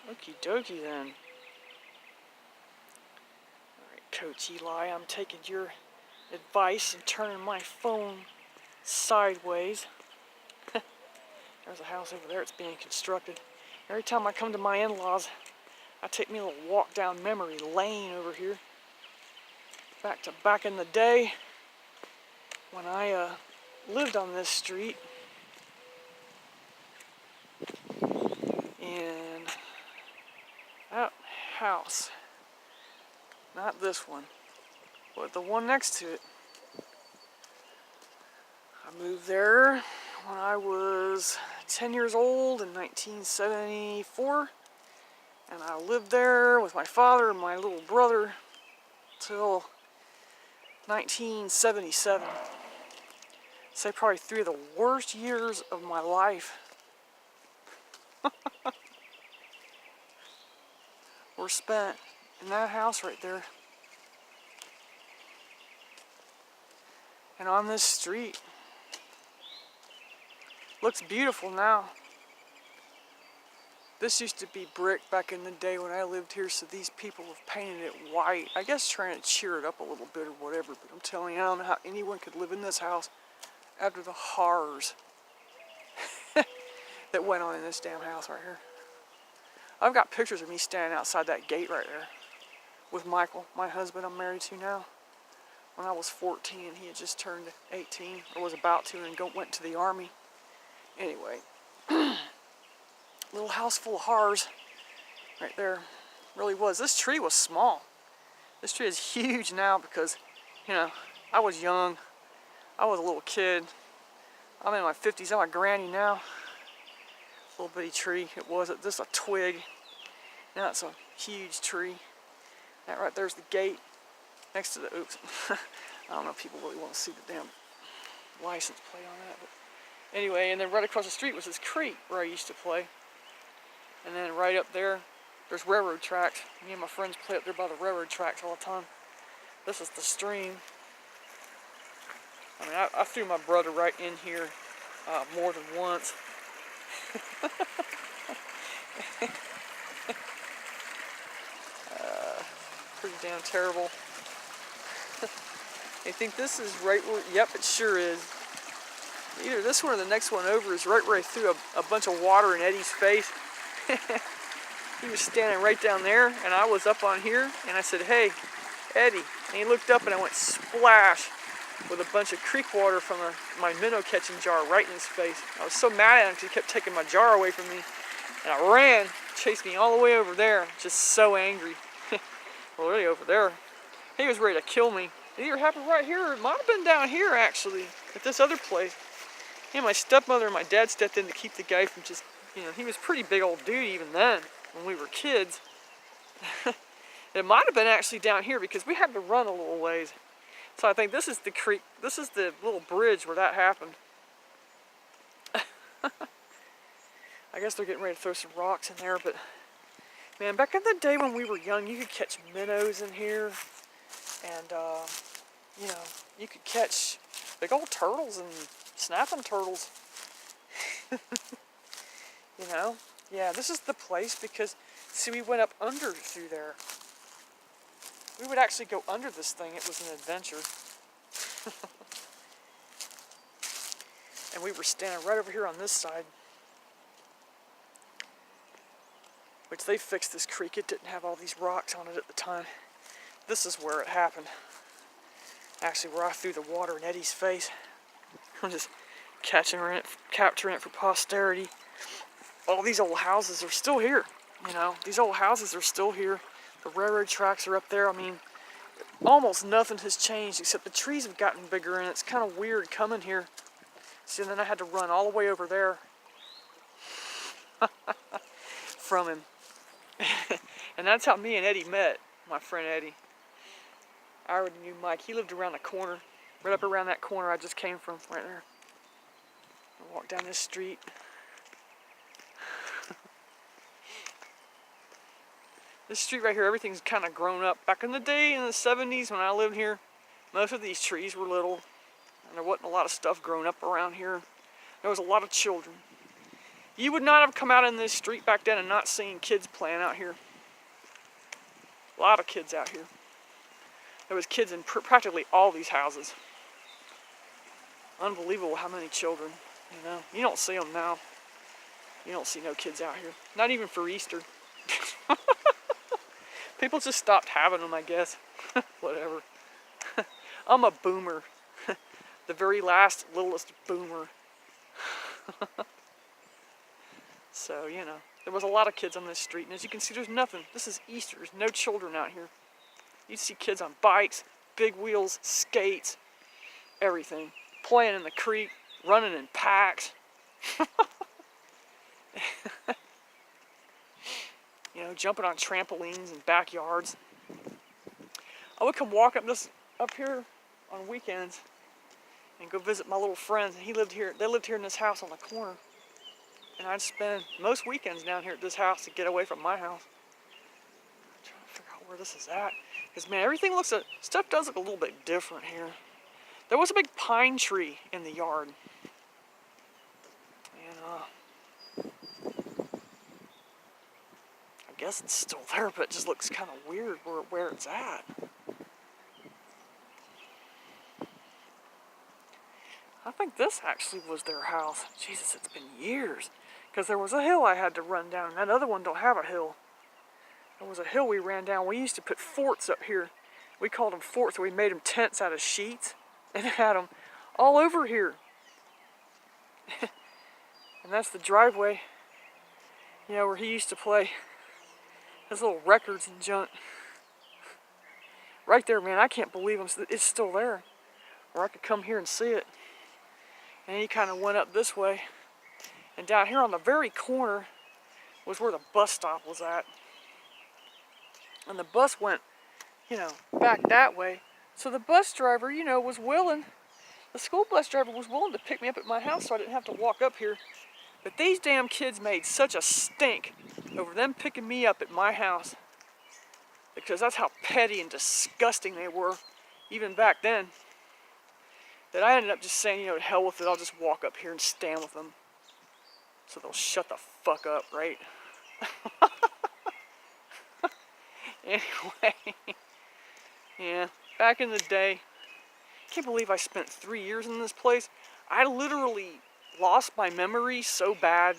Okie dokie then. Alright, Coach Eli, I'm taking your advice and turning my phone sideways. There's a house over there that's being constructed. Every time I come to my in-laws, I take me a little walk down memory lane over here. Back in the day when I lived on this street. And that house, not this one, but the one next to it. I moved there when I was 10 years old in 1974, and I lived there with my father and my little brother till 1977. I'd say probably 3 of the worst years of my life were spent in that house right there. And on this street. Looks beautiful now. This used to be brick back in the day when I lived here, so these people have painted it white. I guess trying to cheer it up a little bit or whatever, but I'm telling you, I don't know how anyone could live in this house after the horrors that went on in this damn house right here. I've got pictures of me standing outside that gate right there with Michael, my husband I'm married to now. When I was 14, he had just turned 18, or was about to, and went to the army. Anyway, little house full of horrors right there. Really was. This tree was small. This tree is huge now because, you know, I was young. I was a little kid. I'm in my 50s. I'm a granny now. Little bitty tree. It was just a twig. Now it's a huge tree. That right there's the gate next to the oops. I don't know if people really want to see the damn license plate on that, but anyway, and then right across the street was this creek where I used to play. And then right up there, there's railroad tracks. Me and my friends play up there by the railroad tracks all the time. This is the stream. I mean, I threw my brother right in here more than once. Pretty damn terrible. I think this is right where, yep, it sure is. Either this one or the next one over is right where I threw a bunch of water in Eddie's face. He was standing right down there, and I was up on here, and I said, "Hey, Eddie." And he looked up, and I went splash with a bunch of creek water from my minnow catching jar right in his face. I was so mad at him because he kept taking my jar away from me. And I ran, chased me all the way over there, just so angry. Well, really over there. He was ready to kill me. It either happened right here, or it might have been down here, actually, at this other place. And my stepmother and my dad stepped in to keep the guy from just, you know, he was a pretty big old dude even then, when we were kids. It might have been actually down here because we had to run a little ways. So I think this is the creek, this is the little bridge where that happened. I guess they're getting ready to throw some rocks in there, but man, back in the day when we were young, you could catch minnows in here, and you know, you could catch big old turtles and snapping turtles. You know, yeah, this is the place because, see, we went up under through there. We would actually go under this thing. It was an adventure. And we were standing right over here on this side, which they fixed this creek. It didn't have all these rocks on it at the time. This is where it happened. Actually, where I threw the water in Eddie's face. I'm just capturing it for posterity. All these old houses are still here. You know, these old houses are still here. The railroad tracks are up there. I mean, almost nothing has changed except the trees have gotten bigger, and it's kind of weird coming here. See, and then I had to run all the way over there from him. And that's how me and Eddie met, my friend Eddie. I already knew Mike. He lived around the corner, right up around that corner I just came from, right there. I walked down this street. This street right here, everything's kind of grown up. Back in the day, in the 70s, when I lived here, most of these trees were little, and there wasn't a lot of stuff growing up around here. There was a lot of children. You would not have come out in this street back then and not seen kids playing out here. A lot of kids out here. There was kids in practically all these houses. Unbelievable how many children, you know. You don't see them now. You don't see no kids out here. Not even for Easter. People just stopped having them, I guess. Whatever. I'm a boomer. The very last, littlest boomer. So, you know, there was a lot of kids on this street. And as you can see, there's nothing. This is Easter. There's no children out here. You see kids on bikes, big wheels, skates, everything. Playing in the creek, running in packs. You know, jumping on trampolines in backyards. I would come walk up here on weekends and go visit my little friends. And they lived here in this house on the corner. And I'd spend most weekends down here at this house to get away from my house. I'm trying to figure out where this is at. Because man, stuff does look a little bit different here. There was a big pine tree in the yard. And I guess it's still there, but it just looks kind of weird where it's at. I think this actually was their house. Jesus, it's been years. Because there was a hill I had to run down. And that other one don't have a hill. There was a hill we ran down. We used to put forts up here. We called them forts. We made them tents out of sheets. And had them all over here. And that's the driveway. You know, where he used to play his little records and junk. Right there, man. I can't believe it's still there. Or I could come here and see it. And he kind of went up this way. And down here on the very corner was where the bus stop was at. And the bus went, you know, back that way. So the bus driver, you know, was willing. The school bus driver was willing to pick me up at my house so I didn't have to walk up here. But these damn kids made such a stink over them picking me up at my house. Because that's how petty and disgusting they were, even back then. That I ended up just saying, you know, to hell with it, I'll just walk up here and stand with them. So they'll shut the fuck up, right? Anyway. Yeah, back in the day. I can't believe I spent 3 years in this place. I literally lost my memory so bad.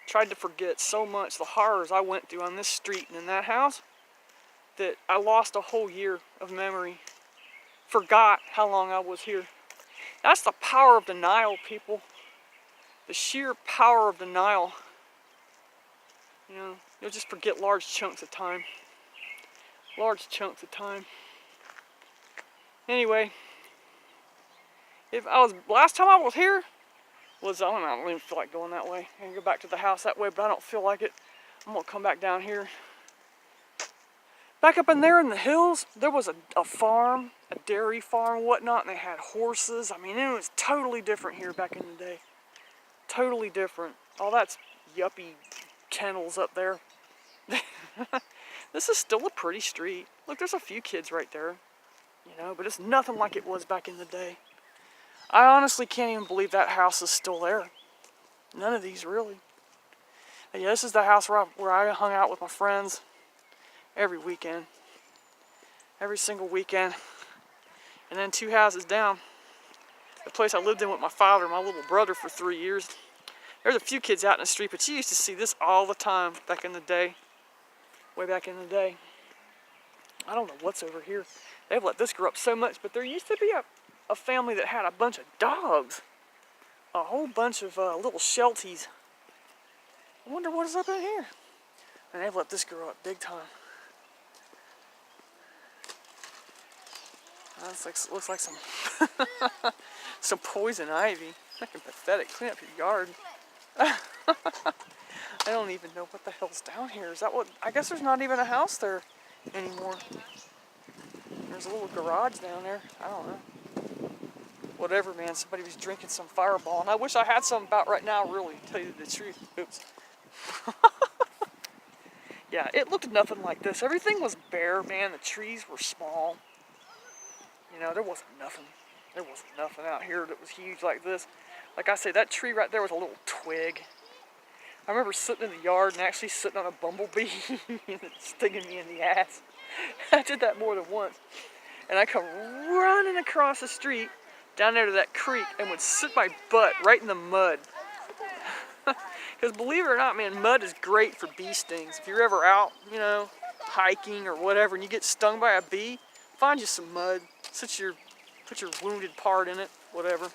Tried to forget so much the horrors I went through on this street and in that house that I lost a whole year of memory. Forgot how long I was here. That's the power of denial, people. The sheer power of denial. You know, you'll just forget large chunks of time. Large chunks of time. Anyway, last time I was here was, I don't even feel like going that way. I can go back to the house that way, but I don't feel like it. I'm gonna come back down here. Back up in there in the hills, there was a farm, a dairy farm and whatnot, and they had horses. I mean, it was totally different here back in the day. Totally different. All that's yuppie kennels up there. This is still a pretty street. Look, there's a few kids right there. You know, but it's nothing like it was back in the day. I honestly can't even believe that house is still there. None of these really. And yeah, this is the house where I hung out with my friends every weekend. Every single weekend. And then 2 houses down, the place I lived in with my father and my little brother for 3 years. There's a few kids out in the street, but you used to see this all the time back in the day. Way back in the day. I don't know what's over here. They've let this grow up so much, but there used to be a family that had a bunch of dogs. A whole bunch of little shelties. I wonder what is up in here. And they've let this grow up big time. Looks like some some poison ivy. Fucking pathetic. Clean up your yard. I don't even know what the hell's down here. Is that what? I guess there's not even a house there anymore. There's a little garage down there. I don't know. Whatever, man. Somebody was drinking some Fireball, and I wish I had some about right now. Really, to tell you the truth. Oops. Yeah, it looked nothing like this. Everything was bare, man. The trees were small. You know, there wasn't nothing. There wasn't nothing out here that was huge like this. Like I say, that tree right there was a little twig. I remember sitting in the yard and actually sitting on a bumblebee and it stinging me in the ass. I did that more than once. And I come running across the street down there to that creek and would sit my butt right in the mud. Because believe it or not, man, mud is great for bee stings. If you're ever out, you know, hiking or whatever, and you get stung by a bee, find you some mud, put your wounded part in it, whatever.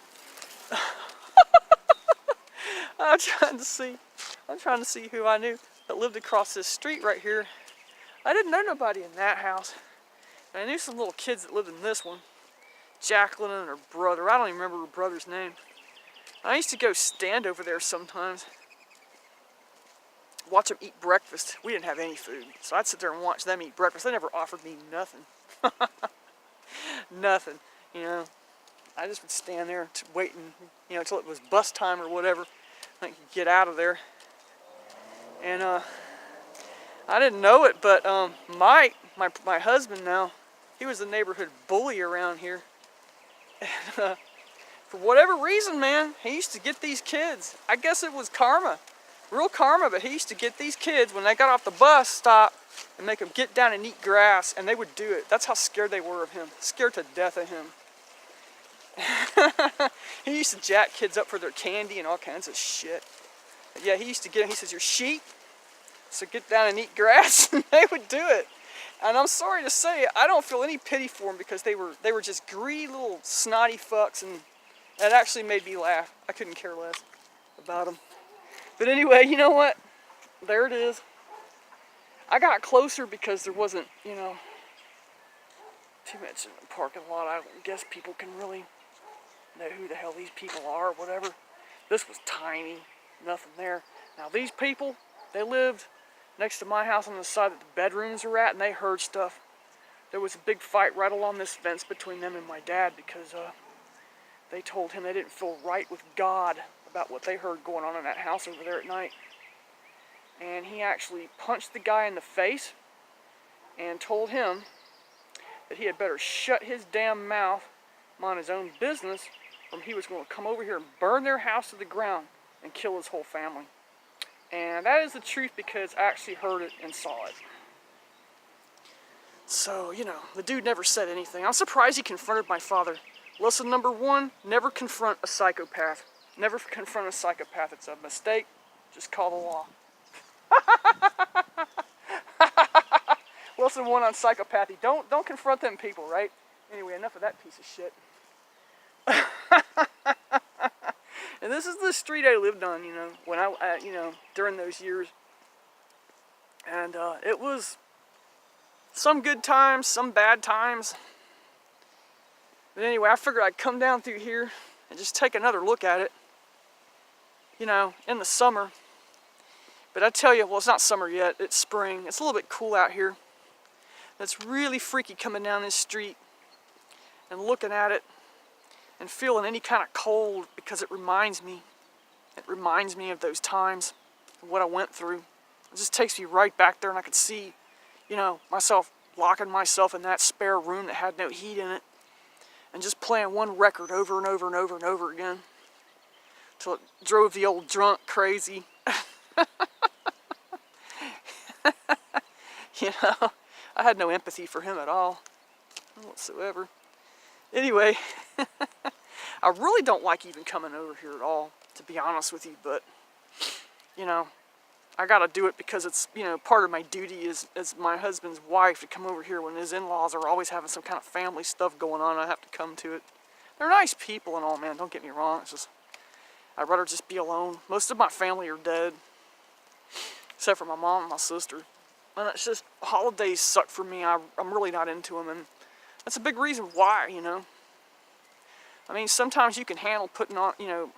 I'm trying to see who I knew that lived across this street right here. I didn't know nobody in that house. And I knew some little kids that lived in this one. Jacqueline and her brother. I don't even remember her brother's name. I used to go stand over there sometimes. Watch them eat breakfast. We didn't have any food. So I'd sit there and watch them eat breakfast. They never offered me nothing. Nothing, you know. I just would stand there waiting, you know, until it was bus time or whatever. I could get out of there. And I didn't know it, but Mike, my husband now, he was the neighborhood bully around here. And for whatever reason, man, he used to get these kids. I guess it was karma. Real karma, but he used to get these kids when they got off the bus stop and make them get down and eat grass, and they would do it. That's how scared they were of him. Scared to death of him. He used to jack kids up for their candy and all kinds of shit. But yeah, he used to get them. He says, "You're sheep, so get down and eat grass," and they would do it. And I'm sorry to say, I don't feel any pity for them because they were just greedy little snotty fucks, and that actually made me laugh. I couldn't care less about them. But anyway, you know what? There it is. I got closer because there wasn't, you know, too much in the parking lot. I don't guess people can really know who the hell these people are or whatever. This was tiny, nothing there. Now these people, they lived next to my house on the side that the bedrooms are at, and they heard stuff. There was a big fight right along this fence between them and my dad because they told him they didn't feel right with God about what they heard going on in that house over there at night. And he actually punched the guy in the face and told him that he had better shut his damn mouth, mind his own business, or he was going to come over here and burn their house to the ground and kill his whole family. And that is the truth because I actually heard it and saw it. So, you know, the dude never said anything. I'm surprised he confronted my father. Lesson number 1, never confront a psychopath. Never confront a psychopath. It's a mistake. Just call the law. Lesson 1 on psychopathy. Don't confront them people, right? Anyway, enough of that piece of shit. And this is the street I lived on, you know, when you know, during those years. And it was some good times, some bad times. But anyway, I figured I'd come down through here and just take another look at it. You know, in the summer. But I tell you, well, it's not summer yet, it's spring. It's a little bit cool out here. It's really freaky coming down this street and looking at it and feeling any kind of cold because it reminds me of those times and what I went through. It just takes me right back there, and I could see, you know, myself locking myself in that spare room that had no heat in it and just playing one record over and over and over and over again till it drove the old drunk crazy. You know, I had no empathy for him at all, whatsoever. Anyway, I really don't like even coming over here at all, to be honest with you, but, you know, I gotta do it because it's, you know, part of my duty as my husband's wife to come over here when his in-laws are always having some kind of family stuff going on. I have to come to it. They're nice people and all, man, don't get me wrong. It's just, I'd rather just be alone. Most of my family are dead, except for my mom and my sister. And it's just, holidays suck for me. I'm really not into them, and that's a big reason why, you know. I mean, sometimes you can handle putting on, you know,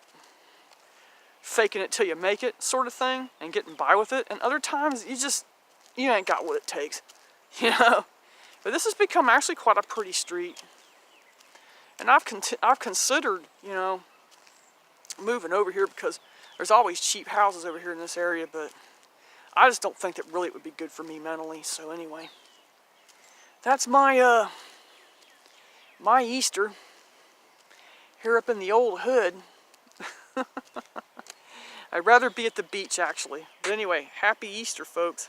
faking it till you make it sort of thing and getting by with it. And other times, you ain't got what it takes, you know. But this has become actually quite a pretty street. And I've considered, you know, moving over here because there's always cheap houses over here in this area, but I just don't think that really it would be good for me mentally. So anyway, that's my my Easter here up in the old hood. I'd rather be at the beach, actually. But anyway, happy Easter, folks.